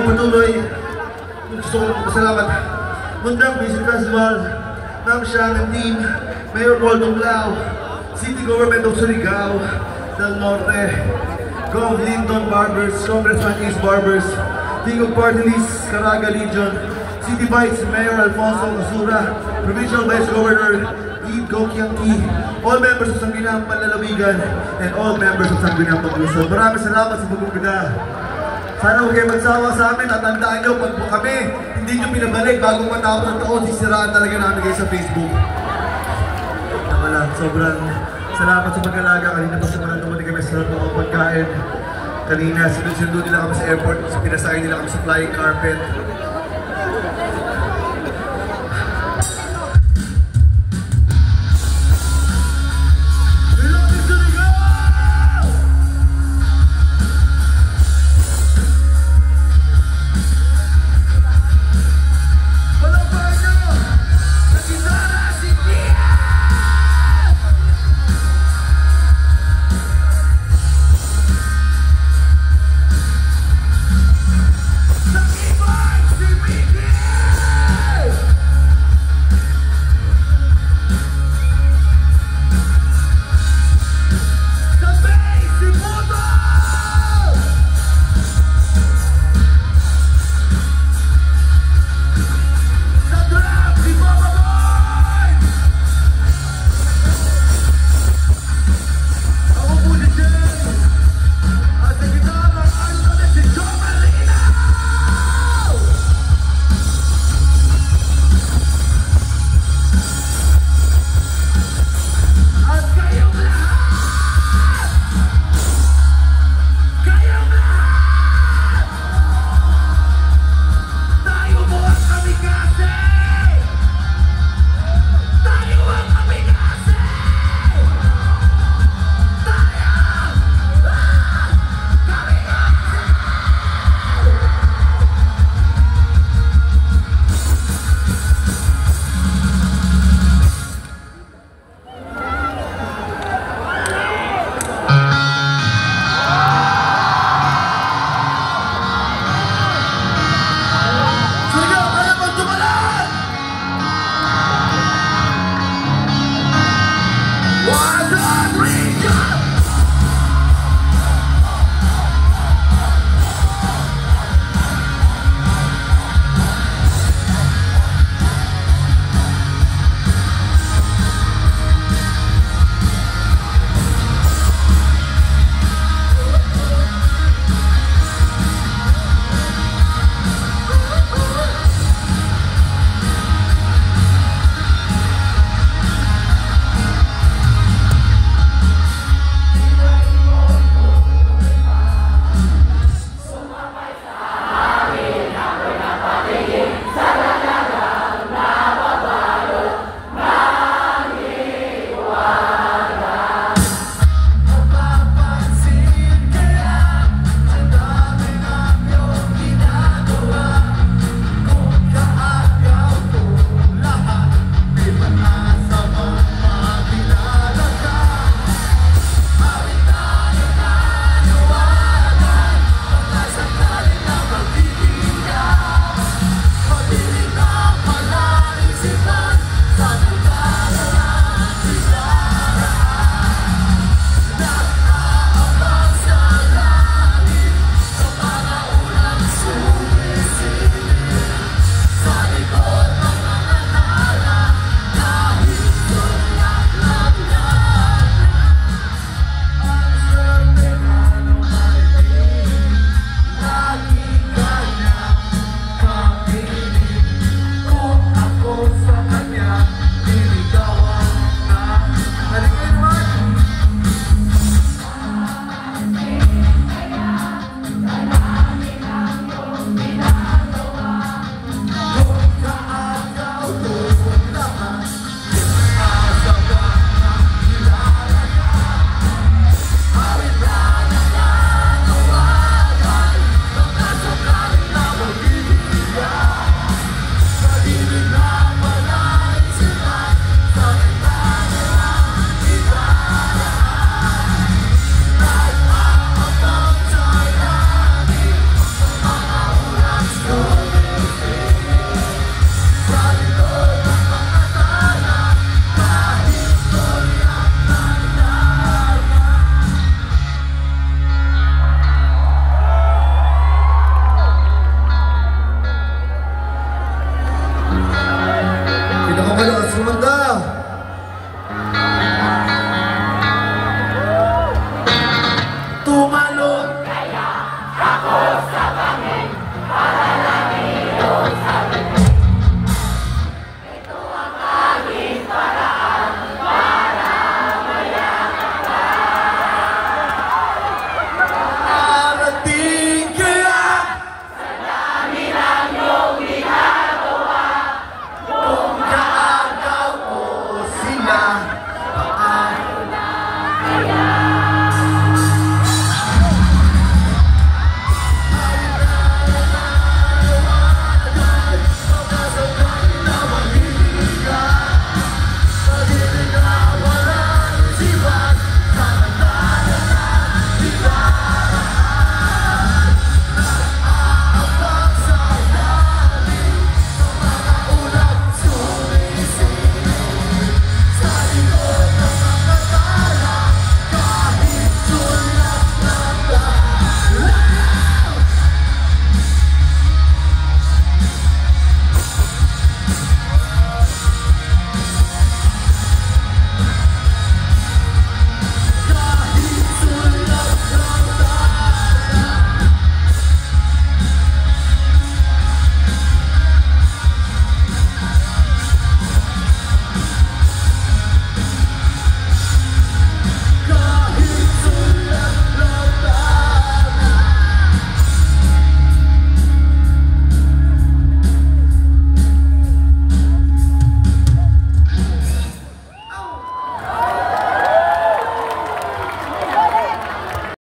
patuloy. Gusto ko pasalamat. Mundang Music Festival, Ma'am Shang and team, Mayor Paul Dumlao, City Government of Surigao del Norte, Gov. Linton Barbers, Congressman Ace Barbers, King of Party List, Caraga Legion, City Vice Mayor Alfonso Casura, Provincial Vice Governor Dean Gokyangki, all members of Sangguniang Panlalawigan, and all members of Sangguniang Paglusod. Maraming salamat sa pagpupunta. Sana huwag kayo magsawa sa amin at tandaan nyo, pag kami hindi nyo pinabalik bago matapos ang taon, sisiraan talaga namin kayo sa Facebook. Tama lang, sobrang salamat sa pag-alaga. Kanina pa sa mga dumating kami sa mga pagkain. Kanina, sinundo nila kami sa airport, pinasakay nila kami sa flying carpet.